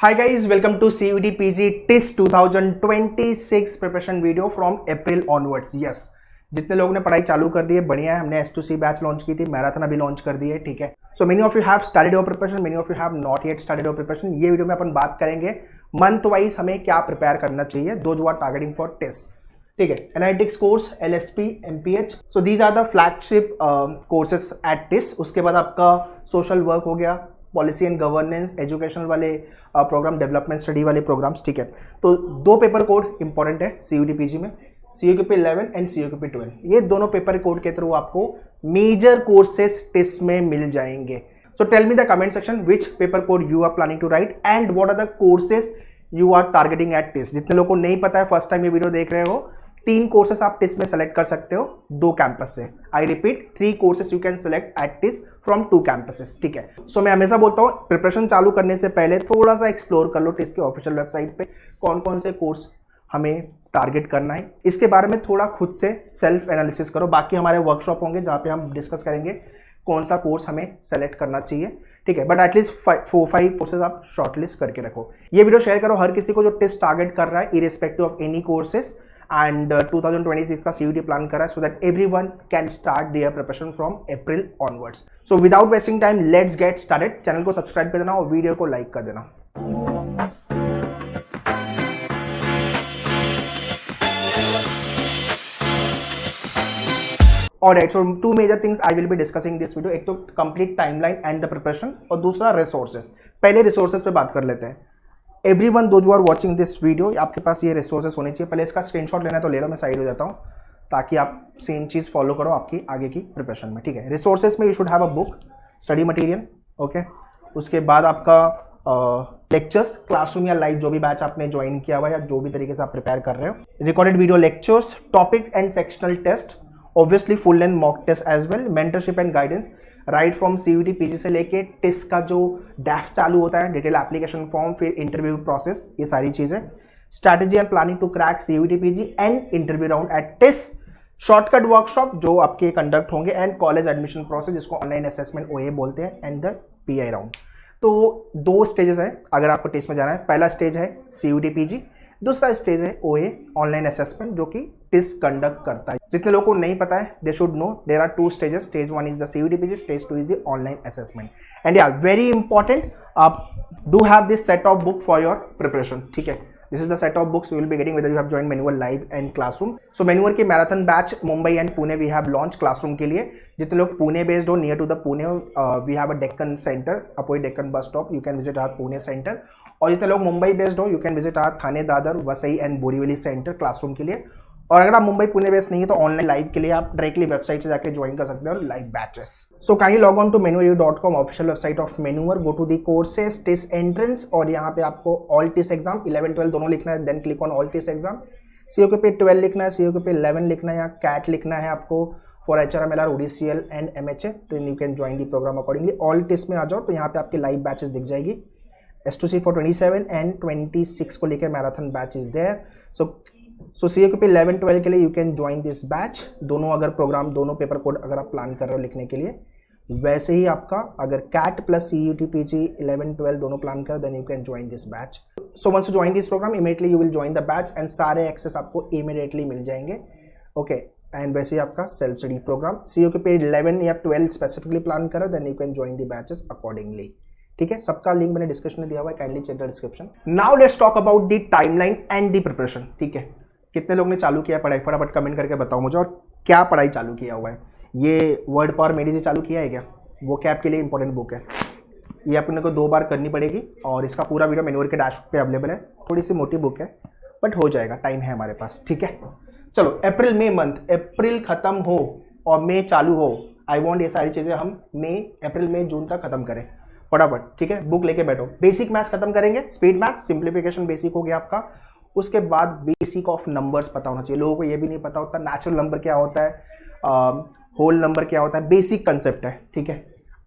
Hi guys, welcome to CUET PG TIS 2026 preparation video from April onwards. Yes, जितने लोगों ने पढ़ाई चालू कर दी है बढ़िया है। हमने S2C बैच लॉन्च की थी, मैराथन अभी लॉन्च कर दी है। ठीक है, so many of you have started your preparation, many of you have not yet started your preparation. ये वीडियो में अपन बात करेंगे मंथ वाइज हमें क्या प्रिपेयर करना चाहिए, दो जो आर टारगेटिंग फॉर टिस। ठीक है, analytics course, LSP, MPH, so these are the flagship courses at TISS. उसके बाद आपका सोशल वर्क हो गया, पॉलिसी एंड गवर्नेंस, एजुकेशनल वाले प्रोग्राम, डेवलपमेंट स्टडी वाले प्रोग्राम्स। ठीक है, तो दो पेपर कोड इंपॉर्टेंट है CUET PG में, CUET 11 एंड CUET 12। ये दोनों पेपर कोड के थ्रू आपको मेजर कोर्सेस टिस में मिल जाएंगे। So tell me the comment section which paper code you are planning to write and what are the courses you are targeting at TISS. जितने लोगों को नहीं पता है, फर्स्ट टाइम ये वीडियो देख रहे हो, 3 कोर्सेस आप टिस में सेलेक्ट कर सकते हो 2 कैंपस से। I repeat, 3 courses you can select at TISS from 2 campuses. ठीक है, सो मैं हमेशा बोलता हूँ प्रिपरेशन चालू करने से पहले थोड़ा सा एक्सप्लोर कर लो टिस के ऑफिशियल वेबसाइट पे कौन कौन से कोर्स हमें टारगेट करना है, इसके बारे में थोड़ा खुद से सेल्फ एनालिसिस करो। बाकी हमारे वर्कशॉप होंगे जहाँ पे हम डिस्कस करेंगे कौन सा कोर्स हमें सेलेक्ट करना चाहिए। ठीक है, बट एटलीस्ट 4-5 कोर्सेज आप शॉर्टलिस्ट करके रखो। ये वीडियो शेयर करो हर किसी को जो टिस टारगेट कर रहा है, irrespective of any courses, and 2026 का CUET प्लान करा है, so that everyone can start their preparation from April onwards. So without wasting time, let's get started. Channel को सब्सक्राइब कर देना और वीडियो को लाइक कर देना। Alright, so 2 major things I will be discussing this video. एक तो complete timeline and the preparation और दूसरा resources। पहले resources पे बात कर लेते हैं। एवरीवन दो जो आर वाचिंग दिस वीडियो, आपके पास ये रिसोर्सेज होने चाहिए। पहले इसका स्क्रीनशॉट लेना है तो ले लो, मैं साइड हो जाता हूँ ताकि आप सेम चीज़ फॉलो करो आपकी आगे की प्रिपरेशन में। ठीक है, रिसोर्सेज में you should have a book, study material. Okay, उसके बाद आपका लेक्चर्स, क्लासरूम या लाइव जो भी बैच आपने ज्वाइन किया हुआ या जो भी तरीके से आप प्रिपेयर कर रहे हो, recorded video lectures, topic and sectional test, obviously full length mock test as well, mentorship and guidance right from CUET PG से लेके टिस का जो डैफ चालू होता है, डिटेल एप्लीकेशन फॉर्म, फिर इंटरव्यू प्रोसेस, ये सारी चीजें, strategy and planning to crack CUET PG and interview round at TISS, shortcut workshop जो आपके कंडक्ट होंगे, एंड कॉलेज एडमिशन प्रोसेस जिसको ऑनलाइन असेसमेंट OA बोलते हैं, एंड द PI राउंड। तो 2 स्टेजेस है अगर आपको टिस में जाना है। पहला स्टेज है CUET PG, दूसरा स्टेज है OA ऑनलाइन असेसमेंट जो कि टिस कंडक्ट करता है। जितने लोगों को नहीं पता है, they should know there are 2 stages. Stage 1 is the CUET PG, stage 2 is the online assessment. And yeah very important, आप do have this set of book for your preparation. ठीक है, this is the set of books you will be getting whether you have join manual live and classroom. So manual के marathon batch Mumbai and Pune we have launch classroom के लिए। जितने लोग Pune based हो, near to the Pune, we have a Deccan centre, opposite Deccan bus stop, you can visit our Pune centre. और जितने लोग Mumbai based हो, you can visit our Thane, Dadar, Vasai and Borivali centre classroom के लिए। और अगर आप मुंबई पुणे बेस्ड नहीं है तो ऑनलाइन लाइव के लिए आप डायरेक्टली वेबसाइट से जाके ज्वाइन कर सकते हो live batches. So kindly log on to menueru.com, official website of Menueru, go to the courses, TISS entrance, और यहाँ पे आपको ऑल टिस एग्जाम 11-12 दोनों लिखना है, then click on all TISS exam. CUET 12 लिखना है, CUET 11 लिखना है, या कैट लिखना है आपको for HRMLR, ODCL and MHA, तो you can join the program accordingly. All TISS में आ जाओ तो यहाँ पे आपके लाइव बैचेस दिख जाएगी। S2C for 27 एंड 26 को लेकर marathon batch is there. So CUET 11-12 के लिए you can join this batch. दोनों अगर प्रोग्राम, दोनों पेपर कोड अगर आप प्लान कर रहे हो लिखने के लिए, वैसे ही आपका अगर कैट प्लस CUET PG 11-12 दोनों प्लान कर, then you can join this batch. So once you join this program, immediately you will join the batch and सारे एक्सेस आपको इमीडिएटली मिल जाएंगे। ओके, एंड वैसे ही आपका सेल्फ स्टडी प्रोग्राम CUET 11 या 12 specifically plan करो, then you can join the batches accordingly. ठीक है, सबका लिंक मैंने डिस्क्रिप्शन में दिया हुआ है, kindly check the description. Now let's talk about the timeline and the preparation. ठीक है, कितने लोग ने चालू किया पढ़ाई, फटाफट कमेंट करके बताओ मुझे, और क्या पढ़ाई चालू किया हुआ है। ये वर्ड पावर मेडी से चालू किया है क्या? वो कैप के लिए इंपॉर्टेंट बुक है, ये अपने को 2 बार करनी पड़ेगी, और इसका पूरा वीडियो मेन्यूअर के डैश पे अवेलेबल है। थोड़ी सी मोटी बुक है बट हो जाएगा, टाइम है हमारे पास। ठीक है, चलो अप्रैल मई मंथ, अप्रैल खत्म हो और मई चालू हो, आई वॉन्ट ये सारी चीज़ें हम अप्रैल मई जून तक खत्म करें फटाफट। ठीक है, बुक लेके बैठो। बेसिक मैथ्स खत्म करेंगे, स्पीड मैथ्स, सिंप्लीफिकेशन बेसिक हो गया आपका। उसके बाद बेसिक ऑफ नंबर्स पता होना चाहिए। लोगों को ये भी नहीं पता होता नेचुरल नंबर क्या होता है, होल नंबर क्या होता है, बेसिक कंसेप्ट है। ठीक है,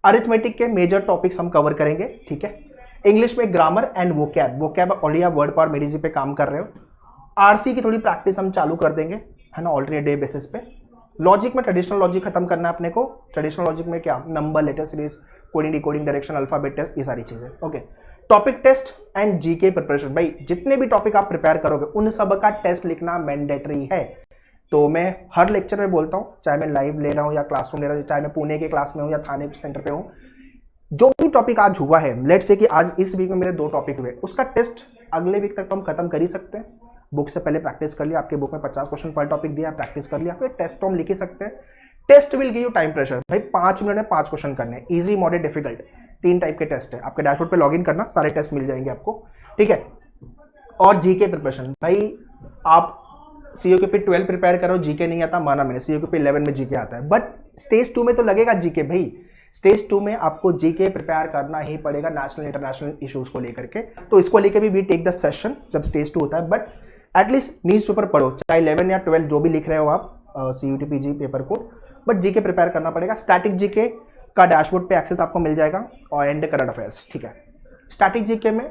अरिथमेटिक के मेजर टॉपिक्स हम कवर करेंगे। ठीक है, इंग्लिश में ग्रामर एंड वोकैब ऑलरेडी आप वर्ड पावर मेडिजी पे काम कर रहे हो। RC की थोड़ी प्रैक्टिस हम चालू कर देंगे, है ना, ऑल्टरनेट डे बेसिस पे। लॉजिक में ट्रेडिशनल लॉजिक खत्म करना है अपने को। ट्रेडिशनल लॉजिक में क्या, number, letter series, coding, decoding, direction, alphabet test, ये सारी चीज़ें। Okay, topic test and GK preparation, भाई जितने भी टॉपिक आप प्रिपेयर करोगे उन सब का टेस्ट लिखना मैंडेटरी है। तो मैं हर लेक्चर में बोलता हूँ, चाहे मैं लाइव ले रहा हूँ या क्लासरूम ले रहा हूँ, चाहे मैं पुणे के क्लास में हूँ या थाने सेंटर पे हूँ, जो भी टॉपिक आज हुआ है, लेट्स से कि आज इस वीक में मेरे 2 टॉपिक हुए, उसका टेस्ट अगले वीक तक तो हम खत्म कर ही सकते हैं। बुक से पहले प्रैक्टिस कर लिया, आपके बुक में 50 क्वेश्चन पर टॉपिक दिया, प्रैक्टिस कर लिया, फिर टेस्ट तो हम लिख ही सकते हैं। Test will give you time pressure, भाई 5 मिनट में 5 क्वेश्चन करने हैं, इजी मॉडरेट डिफिकल्ट, 3 टाइप के टेस्ट है। आपके डैशबोर्ड पे लॉगिन करना, सारे टेस्ट मिल जाएंगे आपको, ठीक है। और जीके प्रिपरेशन, भाई आप COQP 12 प्रिपेयर करो, जीके नहीं आता, माना मैंने, COQP 11 में जीके आता है, बट स्टेज 2 में तो लगेगा जीके भाई। स्टेज 2 में आपको जीके प्रिपेयर करना ही पड़ेगा नेशनल इंटरनेशनल इश्यूज को लेकर के। तो इसको लेकर भी वी टेक द सेशन जब स्टेज 2 होता है, बट एटलीस्ट न्यूज पेपर पढ़ो, चाहे 11 या 12 जो भी लिख रहे हो आप CUT PG पेपर को, बट जीके प्रिपेयर करना पड़ेगा। स्टैटिक जीके का डैशबोर्ड पे एक्सेस आपको मिल जाएगा, और एंड करंट अफेयर्स, ठीक है। स्टैटिक जीके में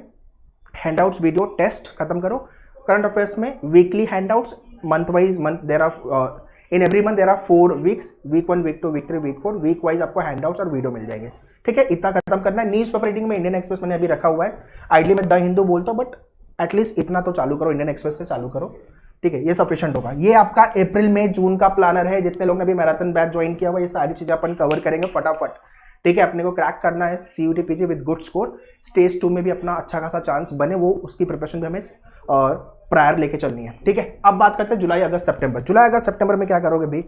हैंडआउट्स वीडियो टेस्ट खत्म करो, करंट अफेयर्स में weekly handouts, month wise, month there are in every month there are 4 weeks, week 1, week 2, week 3, week 4, week wise आपको हैंडआउट्स और वीडियो मिल जाएंगे, ठीक है। इतना खत्म करना है। न्यूज पेपर रीडिंग में इंडियन एक्सप्रेस मैंने अभी रखा हुआ है, आइडली मैं द हिंदू बोलता हूँ, बट एटलीस्ट इतना तो चालू करो, इंडियन एक्सप्रेस से चालू करो, ठीक है, ये सफिशिएंट होगा। ये आपका अप्रैल मई जून का प्लानर है। जितने लोग ने अभी मैराथन बैच ज्वाइन किया हुआ, ये सारी चीजें अपन कवर करेंगे फटाफट, ठीक है। अपने को क्रैक करना है CUT PG with good score, stage 2 में भी अपना अच्छा खासा चांस बने, वो उसकी प्रिपरेशन भी हमें प्रायर लेके चलनी है, ठीक है। अब बात करते हैं जुलाई अगस्त सितंबर। जुलाई अगस्त सितंबर में क्या करोगे भाई?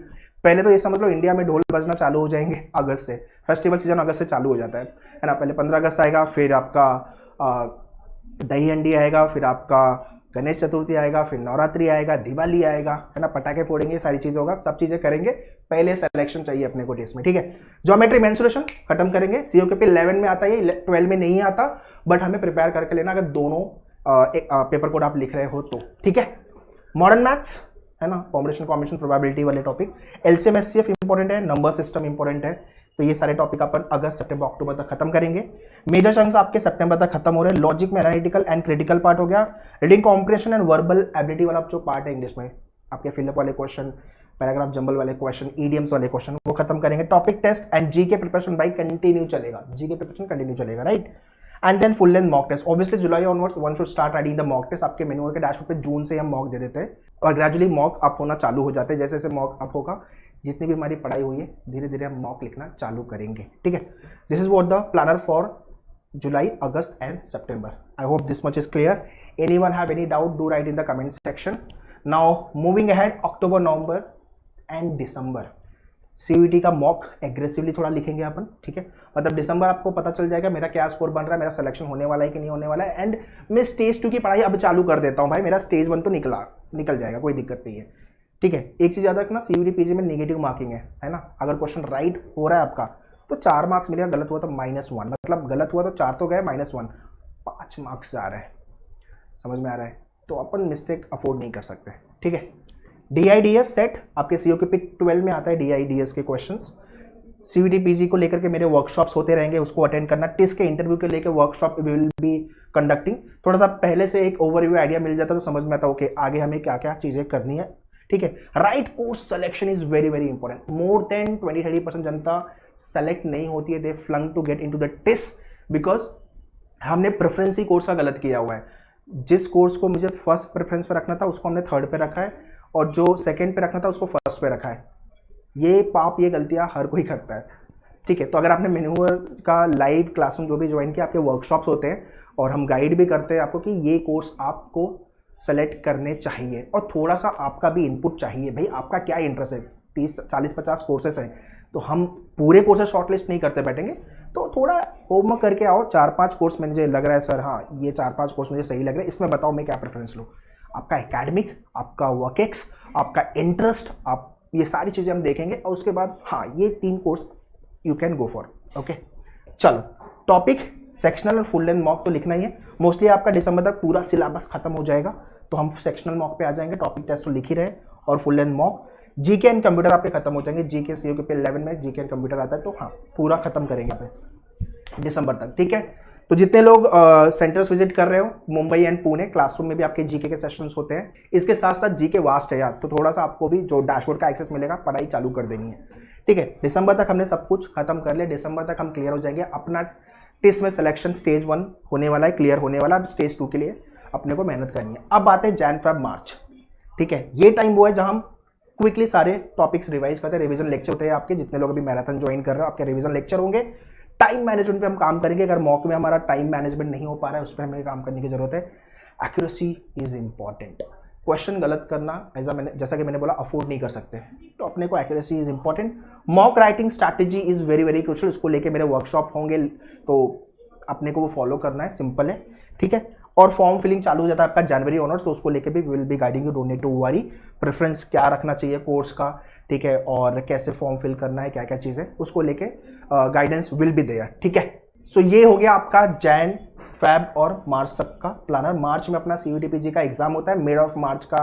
पहले तो ये समझ लो इंडिया में ढोल बजना चालू हो जाएंगे अगस्त से, फेस्टिवल सीजन अगस्त से चालू हो जाता है ना। पहले 15 अगस्त आएगा, फिर आपका दही हंडी आएगा, फिर आपका गणेश चतुर्थी आएगा, फिर नवरात्रि आएगा, दिवाली आएगा, है ना, पटाखे फोड़ेंगे, सारी चीज़ें होगा, सब चीज़ें करेंगे। पहले सिलेक्शन चाहिए अपने को टेस्ट में, ठीक है। ज्योमेट्री मेंसुरेशन खत्म करेंगे, COQP 11 में आता है, 12 में नहीं आता, बट हमें प्रिपेयर करके लेना अगर दोनों पेपर कोड आप लिख रहे हो तो, ठीक है। मॉडर्न मैथ्स, है ना, कॉम्बिनेशन प्रोबेबिलिटी वाले टॉपिक, LCM SCF इंपॉर्टेंट है, नंबर सिस्टम इंपॉर्टेंट है, तो ये सारे टॉपिक अपन अगस्त सितंबर अक्टूबर तक खत्म करेंगे। मेजर चंक्स आपके सितंबर तक खत्म हो रहे हैं। लॉजिक में एनालिटिकल एंड क्रिटिकल पार्ट हो गया, reading comprehension and verbal ability वाला जो पार्ट है इंग्लिश में, आपके फिलअप वाले क्वेश्चन, पैराग्राफ जंबल वाले क्वेश्चन, ईडियम्स वाले क्वेश्चन, वो खत्म करेंगे। Topic test and GK preparation भाई कंटिन्यू चलेगा, जीके प्रिपरेशन कंटिन्यू चलेगा, right. And then full length mock test, obviously July onwards one should start writing the mock test. आपके menu के डैशबोर्ड पे जून से हम मॉक दे देते हैं, और ग्रेजुअली मॉक अप होना चालू हो जाते हैं। जैसे जैसे मॉक अप होगा, जितनी भी हमारी पढ़ाई हुई है, धीरे धीरे हम मॉक लिखना चालू करेंगे, ठीक है। This is what the planner for July, August and September. I hope this much is clear. Anyone have any doubt, do write in the comment section. Now moving ahead, October, November and December CUT का mock aggressively थोड़ा लिखेंगे अपन, ठीक है। मतलब दिसंबर आपको पता चल जाएगा मेरा क्या स्कोर बन रहा है, मेरा सिलेक्शन होने वाला है कि नहीं होने वाला है। एंड मैं स्टेज 2 की पढ़ाई अब चालू कर देता हूँ भाई, मेरा स्टेज 1 तो निकल जाएगा, कोई दिक्कत नहीं है, ठीक है। एक चीज़ याद रखना, CUT PG में नेगेटिव मार्किंग है ना। अगर क्वेश्चन राइट हो रहा है आपका तो 4 मार्क्स मिलेगा, गलत हुआ तो -1, मतलब गलत हुआ तो 4 तो गए, -1, 5 मार्क्स आ रहा है, समझ में आ रहा है। तो अपन मिस्टेक अफोर्ड नहीं कर सकते, ठीक है। DIDS सेट आपके COQP 12 में आता है, DIDS के क्वेश्चंस। CUT PG को लेकर के मेरे वर्कशॉप्स होते रहेंगे, उसको अटेंड करना। टिस के इंटरव्यू के लेकर workshop we will be conducting. थोड़ा सा पहले से एक ओवरव्यू आइडिया मिल जाता तो समझ में आता ओके आगे हमें क्या क्या चीज़ें करनी है, ठीक है। Right course selection is very very important. More than 20-30% जनता सेलेक्ट नहीं होती है, they flung to get into the TISS, because हमने प्रेफरेंस ही कोर्स का गलत किया हुआ है। जिस कोर्स को मुझे फर्स्ट प्रेफरेंस पे रखना था उसको हमने थर्ड पे रखा है, और जो सेकंड पे रखना था उसको फर्स्ट पे रखा है। ये पाप, ये गलतियां हर कोई करता है, ठीक है। तो अगर आपने मेन्यूअर का लाइव क्लासरूम जो भी ज्वाइन किया, आपके वर्कशॉप्स होते हैं और हम गाइड भी करते हैं आपको कि ये कोर्स आपको सेलेक्ट करने चाहिए, और थोड़ा सा आपका भी इनपुट चाहिए। भाई आपका क्या इंटरेस्ट है, 30, 40, 50 कोर्सेस हैं, तो हम पूरे कोर्सेस शॉर्टलिस्ट नहीं करते बैठेंगे, तो थोड़ा होमवर्क करके आओ। 4-5 कोर्स मुझे लग रहा है सर, हाँ ये 4-5 कोर्स मुझे सही लग रहा है, इसमें बताओ मैं क्या प्रेफरेंस लूँ। आपका एकेडमिक, आपका वर्कएक्स, आपका इंटरेस्ट, आप ये सारी चीज़ें हम देखेंगे, और उसके बाद हाँ ये 3 course you can go for, okay. चलो टॉपिक सेक्शनल और फुल लेंथ मॉक तो लिखना ही है। मोस्टली आपका दिसंबर तक पूरा सिलेबस खत्म हो जाएगा, तो हम सेक्शनल मॉक पे आ जाएंगे। टॉपिक टेस्ट तो लिख ही रहे, और full length mock. GK and computer आपके खत्म हो जाएंगे। जीके COQP 11 में जीके एंड कंप्यूटर आता है, तो हाँ पूरा खत्म करेंगे यहाँ पे दिसंबर तक, ठीक है। तो जितने लोग सेंटर्स विजिट कर रहे हो, मुंबई एंड पुणे, क्लासरूम में भी आपके जीके के सेशंस होते हैं। इसके साथ साथ जीके वास्ट है यार, तो थोड़ा सा आपको भी जो डैशबोर्ड का एक्सेस मिलेगा, पढ़ाई चालू कर देनी है, ठीक है। दिसंबर तक हमने सब कुछ खत्म कर लिया, दिसंबर तक हम क्लियर हो जाएंगे। अपना टिस में सिलेक्शन स्टेज 1 होने वाला है, क्लियर होने वाला है। अब स्टेज 2 के लिए अपने को मेहनत करनी है। अब आते हैं जैन फेब मार्च, ठीक है। ये टाइम वो है जहां हम क्विकली सारे टॉपिक्स रिवाइज करते हैं। रिवीजन लेक्चर होते हैं आपके, जितने लोग अभी मैराथन ज्वाइन कर रहे हो आपके रिवीजन लेक्चर होंगे। टाइम मैनेजमेंट पे हम काम करेंगे। अगर मॉक में हमारा टाइम मैनेजमेंट नहीं हो पा रहा है, उस पर हमें काम करने की जरूरत है। Accuracy is important. क्वेश्चन गलत करना जैसा कि मैंने बोला अफोर्ड नहीं कर सकते, तो अपने को accuracy is important. Mock writing strategy is very very crucial. उसको लेके मेरे वर्कशॉप होंगे, तो अपने को वो फॉलो करना है, सिंपल है, ठीक है। और फॉर्म फिलिंग चालू हो जाता है आपका जनवरी ऑनर्स, तो उसको लेके भी will be guiding you, don't need to worry. Preference क्या रखना चाहिए कोर्स का, ठीक है, और कैसे फॉर्म फिल करना है, क्या क्या चीज़ें, उसको लेके गाइडेंस विल बी देयर, ठीक है। सो ये हो गया आपका जैन फैब और मार्च तक का प्लानर। मार्च में अपना CUET-PG का एग्जाम होता है। मिड ऑफ मार्च का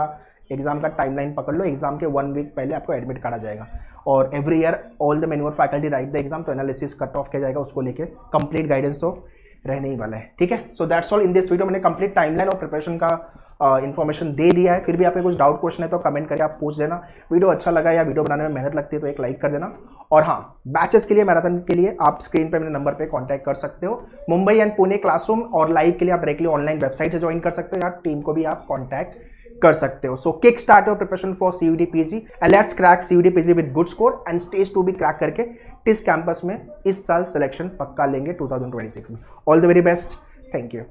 एग्जाम का टाइमलाइन पकड़ लो। एग्जाम के 1 वीक पहले आपको एडमिट काटा जाएगा, और every year all the manure faculty right the exam, तो एनालिसिस कट ऑफ किया जाएगा। उसको लेके कंप्लीट गाइडेंस तो रहने ही वाला है, ठीक है। So that's all in this video. मैंने कंप्लीट टाइमलाइन और प्रिपरेशन का इन्फॉर्मेशन दे दिया है। फिर भी आपके कुछ डाउट क्वेश्चन है तो कमेंट करके आप पूछ देना। वीडियो अच्छा लगा या वीडियो बनाने में मेहनत लगती है तो एक लाइक कर देना। और हाँ, बैचेस के लिए, मैराथन के लिए आप स्क्रीन पे मेरे नंबर पे कांटेक्ट कर सकते हो। मुंबई एंड पुणे क्लासरूम, और लाइव के लिए आप डायरेक्टली ऑनलाइन वेबसाइट से ज्वाइन कर सकते हो, या टीम को भी आप कॉन्टैक्ट कर सकते हो। So kick start your preparation for CUET-PG and let's crack CUET-PG with good score, and stage 2 भी क्रैक करके टिस कैंपस में इस साल सिलेक्शन पक्का लेंगे 2026 में। All the very best, thank you.